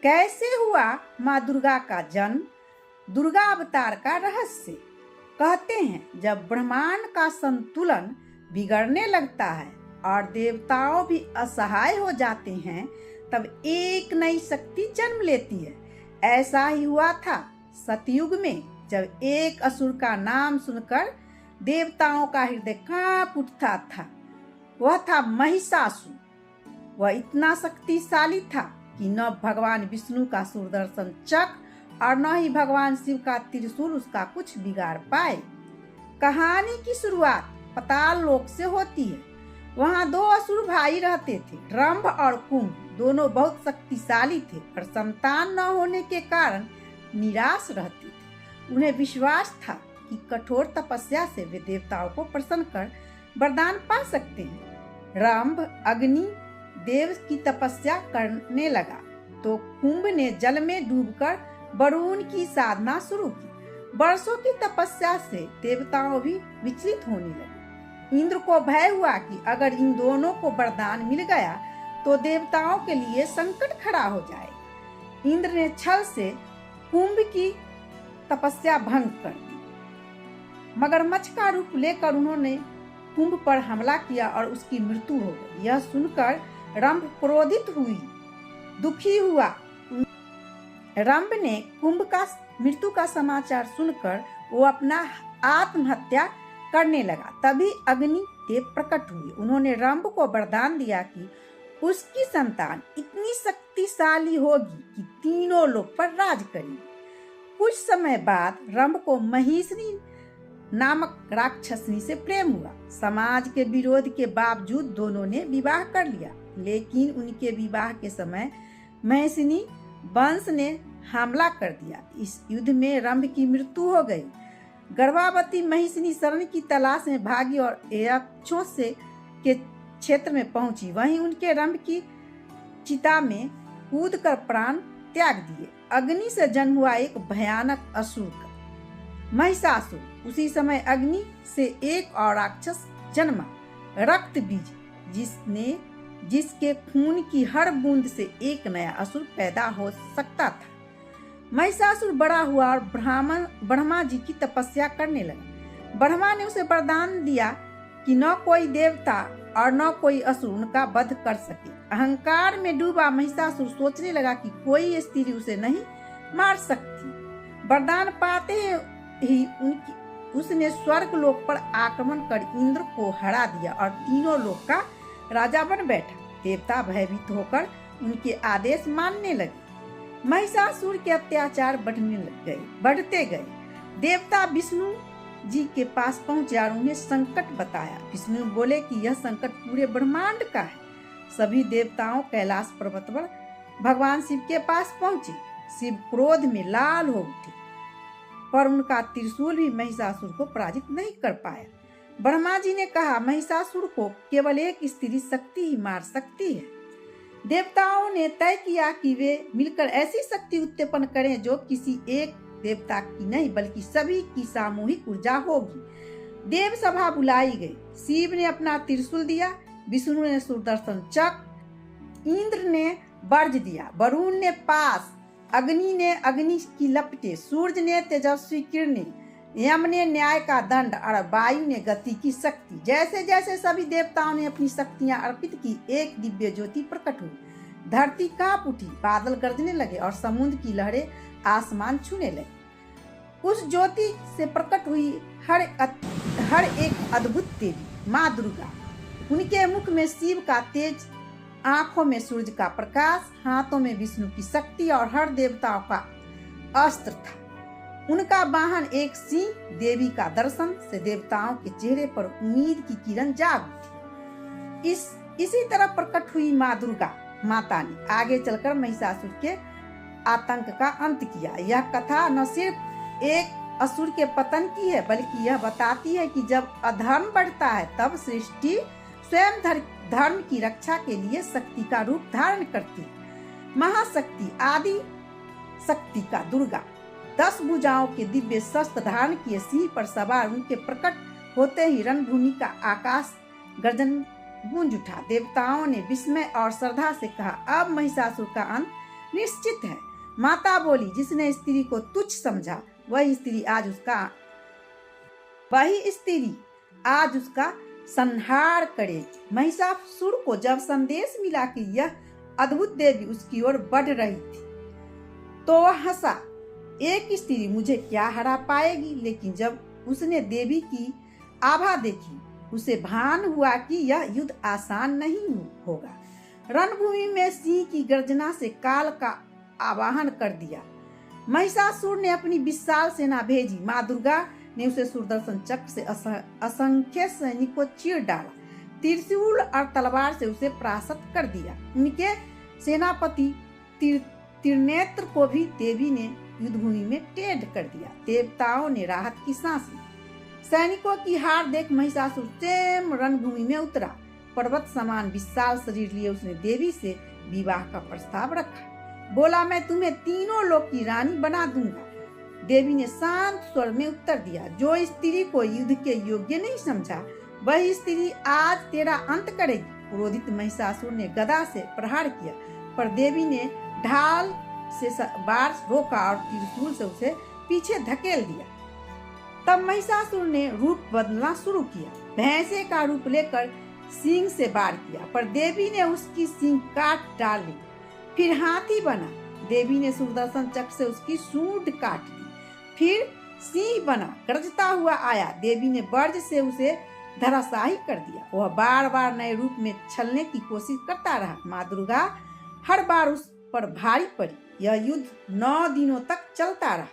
कैसे हुआ माँ दुर्गा का जन्म, दुर्गा अवतार का रहस्य। कहते हैं जब ब्रह्मांड का संतुलन बिगड़ने लगता है और देवताओं भी असहाय हो जाते हैं तब एक नई शक्ति जन्म लेती है। ऐसा ही हुआ था सतयुग में, जब एक असुर का नाम सुनकर देवताओं का हृदय कांप उठता था। वह था महिषासुर। वह इतना शक्तिशाली था कि न भगवान विष्णु का सुदर्शन चक्र और न ही भगवान शिव का त्रिशूल उसका कुछ बिगाड़ पाए। कहानी की शुरुआत पाताल लोक से होती है। वहाँ दो असुर भाई रहते थे, रंभ और कुंभ। दोनों बहुत शक्तिशाली थे पर संतान न होने के कारण निराश रहते थे। उन्हें विश्वास था कि कठोर तपस्या से वे देवताओं को प्रसन्न कर वरदान पा सकते हैं। रंभ अग्नि देव की तपस्या करने लगा तो कुंभ ने जल में डूबकर वरुण की साधना शुरू की। वर्षों की तपस्या से देवताओं भी विचलित होने लगे। इंद्र को भय हुआ कि अगर इन दोनों को वरदान मिल गया तो देवताओं के लिए संकट खड़ा हो जाएगा। इंद्र ने छल से कुंभ की तपस्या भंग कर दी। मगरमच्छ का रूप लेकर उन्होंने कुंभ पर हमला किया और उसकी मृत्यु हो गई। यह सुनकर रंभ क्रोधित हुई, दुखी हुआ। रंभ ने कुंभ का मृत्यु का समाचार सुनकर वो अपना आत्महत्या करने लगा। तभी अग्नि देव प्रकट हुए। उन्होंने रंभ को वरदान दिया कि उसकी संतान इतनी शक्तिशाली होगी कि तीनों लोक पर राज करेगी। कुछ समय बाद रंभ को महिषनी नामक राक्षसनी से प्रेम हुआ। समाज के विरोध के बावजूद दोनों ने विवाह कर लिया, लेकिन उनके विवाह के समय महिषनी वंश ने हमला कर दिया। इस युद्ध में रंभ की मृत्यु हो गई। गर्भवती महिषनी शरण की तलाश में भागी और यक्षों से के क्षेत्र में पहुंची। वहीं उनके रंभ की चिता में कूद कर प्राण त्याग दिए। अग्नि से जन्म हुआ एक भयानक असुर का महिषासुर। उसी समय अग्नि से एक और राक्षस जन्मा, रक्त बीज, जिसके खून की हर बूंद से एक नया असुर पैदा हो सकता था। महिषासुर बड़ा हुआ और ब्रह्मा जी की तपस्या करने लगा। ब्रह्मा ने उसे वरदान दिया कि न कोई देवता और न कोई असुर उनका वध कर सके। अहंकार में डूबा महिषासुर सोचने लगा कि कोई स्त्री उसे नहीं मार सकती। वरदान पाते ही उसने स्वर्ग लोक पर आक्रमण कर इंद्र को हरा दिया और तीनों लोक का राजा बन बैठा। देवता भयभीत होकर उनके आदेश मानने लगे। महिषासुर के अत्याचार बढ़ते गए। देवता विष्णु जी के पास पहुंचे और उन्हें संकट बताया। विष्णु बोले कि यह संकट पूरे ब्रह्मांड का है। सभी देवताओं कैलाश पर्वत पर भगवान शिव के पास पहुंचे। शिव क्रोध में लाल हो उठे पर उनका त्रिशूल भी महिषासुर को पराजित नहीं कर पाया। ब्रह्मा जी ने कहा महिषासुर को केवल एक स्त्री शक्ति ही मार सकती है। देवताओं ने तय किया कि वे मिलकर ऐसी शक्ति उत्पन्न करें जो किसी एक देवता की नहीं बल्कि सभी की सामूहिक ऊर्जा होगी। देव सभा बुलाई गई। शिव ने अपना त्रिशूल दिया, विष्णु ने सुदर्शन चक्र, इंद्र ने वज्र दिया, वरुण ने पास, अग्नि ने अग्नि की लपटें, सूर्य ने तेजस्वी किरणें, यम ने न्याय का दंड और वायु ने गति की शक्ति। जैसे जैसे सभी देवताओं ने अपनी शक्तियां अर्पित की, एक दिव्य ज्योति प्रकट हुई। धरती कांप उठी, बादल गरजने लगे और समुद्र की लहरें आसमान छूने लगी। उस ज्योति से प्रकट हुई हर एक अद्भुत देवी माँ दुर्गा। उनके मुख में शिव का तेज, आंखों में सूर्य का प्रकाश, हाथों में विष्णु की शक्ति और हर देवताओं का अस्त्र था। उनका वाहन एक सिंह। देवी का दर्शन से देवताओं के चेहरे पर उम्मीद की किरण जाग उठी। इसी तरह प्रकट हुई माँ दुर्गा माता ने आगे चलकर महिषासुर के आतंक का अंत किया। यह कथा न सिर्फ एक असुर के पतन की है बल्कि यह बताती है कि जब अधर्म बढ़ता है तब सृष्टि स्वयं धर्म की रक्षा के लिए शक्ति का रूप धारण करती है। महाशक्ति आदि शक्ति का दुर्गा 10 भुजाओं के दिव्य शस्त्र धारण किए सिंह पर सवार उनके प्रकट होते ही रणभूमि का आकाश गर्जन गूंज उठा। देवताओं ने विस्मय और श्रद्धा से कहा, अब महिषासुर का अंत निश्चित है। माता बोली, जिसने स्त्री को तुच्छ समझा वही स्त्री आज उसका संहार करेगी। महिषासुर को जब संदेश मिला कि यह अद्भुत देवी उसकी ओर बढ़ रही थी तो वह हंसा। एक स्त्री मुझे क्या हरा पाएगी? लेकिन जब उसने देवी की आभा देखी उसे भान हुआ कि यह युद्ध आसान नहीं होगा। रणभूमि में सिंह की गर्जना से काल का आवाहन कर दिया। महिषासुर ने अपनी विशाल सेना भेजी। माँ दुर्गा ने उसे सुदर्शन चक्र से असंख्य सैनिक को चीर डाला। त्रिशूल और तलवार से उसे परास्त कर दिया। उनके सेनापति त्रिनेत्र को भी देवी ने युद्धभूमि में टेढ़ कर दिया। देवताओं ने राहत की सांस ली। सैनिकों की हार देख महिषासुर स्वयं रणभूमि में उतरा। पर्वत समान विशाल शरीर लिए उसने देवी से विवाह का प्रस्ताव रखा। बोला, मैं तुम्हें तीनों लोक की रानी बना दूंगा। देवी ने शांत स्वर में उत्तर दिया, जो स्त्री को युद्ध के योग्य नहीं समझा वही स्त्री आज तेरा अंत करेगी। क्रोधित महिषासुर ने गदा से प्रहार किया पर देवी ने ढाल से बार रोका और त्रिशूल से उसे पीछे धकेल दिया। तब महिषासुर ने रूप बदलना शुरू किया। भैंसे का रूप लेकर सींग से वार किया पर देवी ने उसकी सींग काट डाली। फिर हाथी बना। देवी ने सुदर्शन चक्र से उसकी सूंड काट दी। फिर सिंह बना, गरजता हुआ आया। देवी ने वज्र से उसे धराशायी कर दिया। वह बार बार नए रूप में छलने की कोशिश करता रहा। माँ दुर्गा हर बार उस पर भारी पड़ी। यह युद्ध 9 दिनों तक चलता रहा।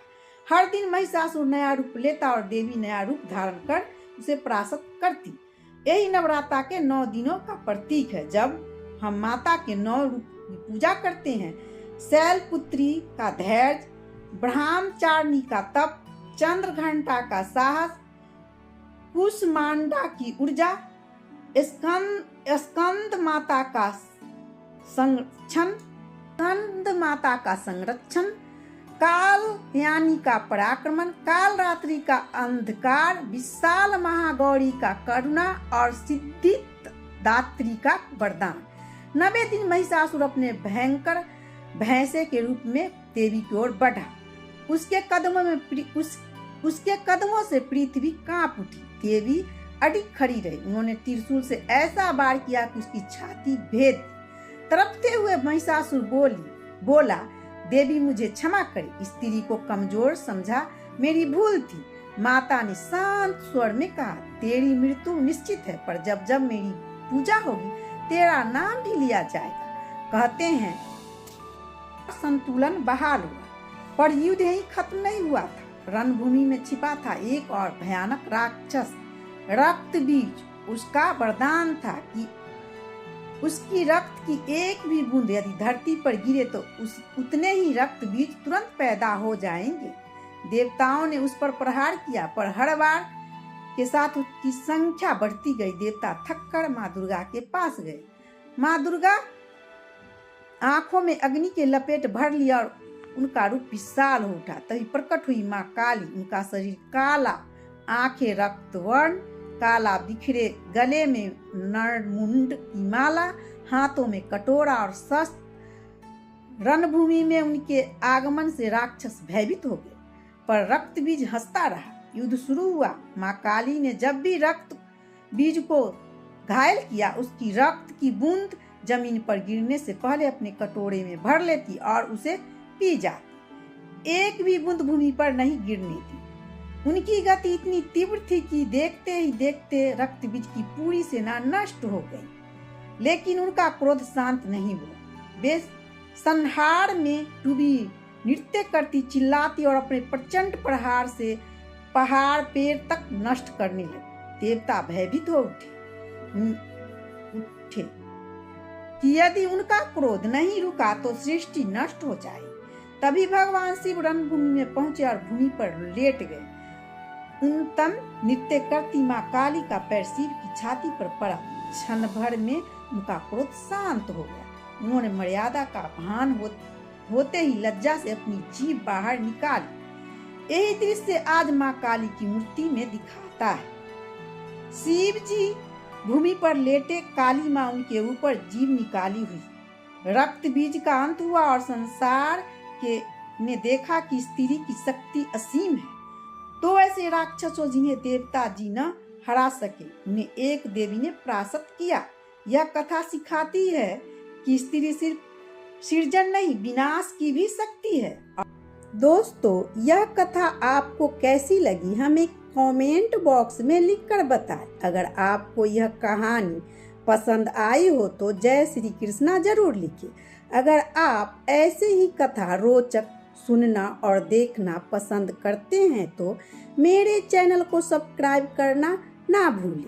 हर दिन महिषासुर नया रूप लेता और देवी नया रूप धारण कर उसे परास्त करती। यही नवरात्रा के 9 दिनों का प्रतीक है। जब हम माता के 9 रूप की पूजा करते हैं, शैलपुत्री का धैर्य, ब्रह्मचारिणी का तप, चंद्रघंटा का साहस, कुसमांडा की ऊर्जा, स्कंद माता का संरक्षण, काल यानी का पराक्रमण, काल रात्रि का अंधकार, विशाल महागौरी का करुणा और सिद्धि दात्री का वरदान। 90 दिन महिषासुर अपने भयंकर भैंसे के रूप में देवी की ओर बढ़ा। उसके कदमों से पृथ्वी कांप उठी। देवी अडिग खड़ी रही। उन्होंने त्रिशूल से ऐसा वार किया कि उसकी छाती भेद दी। तड़पते हुए महिषासुर बोला, देवी मुझे क्षमा करें, स्त्री को कमजोर समझा, मेरी भूल थी। माता ने शांत स्वर में कहा, तेरी मृत्यु निश्चित है पर जब जब मेरी पूजा होगी तेरा नाम भी लिया जाएगा। कहते हैं संतुलन बहाल हुआ पर युद्ध यही खत्म नहीं हुआ था। रणभूमि में छिपा था एक और भयानक राक्षस, रक्त बीज। उसका वरदान था कि उसकी रक्त की एक भी बूंद यदि धरती पर गिरे तो उतने ही रक्त बीज तुरंत पैदा हो जाएंगे। देवताओं ने उस पर प्रहार किया पर हर बार के साथ उसकी संख्या बढ़ती गई। देवता थककर माँ दुर्गा के पास गए। माँ दुर्गा आंखों में अग्नि के लपेट भर लिया और उनका रूप विशाल हो उठा। तभी प्रकट हुई माँ काली। उनका शरीर काला, आंखें रक्तवर्ण, काला बिखरे, गले में नरमुंड की माला, हाथों में कटोरा और शस्त्र। रणभूमि में उनके आगमन से राक्षस भयभीत हो गए पर रक्त बीज हंसता रहा। युद्ध शुरू हुआ। माँ काली ने जब भी रक्त बीज को घायल किया उसकी रक्त की बूंद जमीन पर गिरने से पहले अपने कटोरे में भर लेती और उसे पी जाती। एक भी बूंद भूमि पर नहीं गिरने दी। उनकी गति इतनी तीव्र थी कि देखते ही देखते रक्त बीज की पूरी सेना नष्ट हो गई। लेकिन उनका क्रोध शांत नहीं हुआ। वे संहार में डूबी नृत्य करती, चिल्लाती और अपने प्रचंड प्रहार से पहाड़ पेड़ तक नष्ट करने लगे। देवता भयभीत हो उठे कि यदि उनका क्रोध नहीं रुका तो सृष्टि नष्ट हो जाएगी। तभी भगवान शिव रणभूमि में पहुंचे और भूमि पर लेट गए। उन्नतम नृत्य करती माँ काली का पैर शिव की छाती पर पड़ा। क्षण भर में उनका क्रोध शांत हो गया। उन्होंने मर्यादा का भान होते ही लज्जा से अपनी जीभ बाहर निकाली। यही दृश्य आज माँ काली की मूर्ति में दिखाता है। शिव जी भूमि पर लेटे, काली माँ उनके ऊपर जीभ निकाली हुई रक्त बीज का अंत हुआ और संसार के ने देखा कि स्त्री की शक्ति असीम है। तो ऐसे राक्षसों जिन्हें देवता जी न हरा सके, उन्हें एक देवी ने परास्त किया। यह कथा सिखाती है कि स्त्री सिर्फ सृजन नहीं, विनाश की भी शक्ति है। दोस्तों, यह कथा आपको कैसी लगी हमें कमेंट बॉक्स में लिखकर बताएं। अगर आपको यह कहानी पसंद आई हो तो जय श्री कृष्णा जरूर लिखिए। अगर आप ऐसे ही कथा रोचक सुनना और देखना पसंद करते हैं तो मेरे चैनल को सब्सक्राइब करना ना भूलें।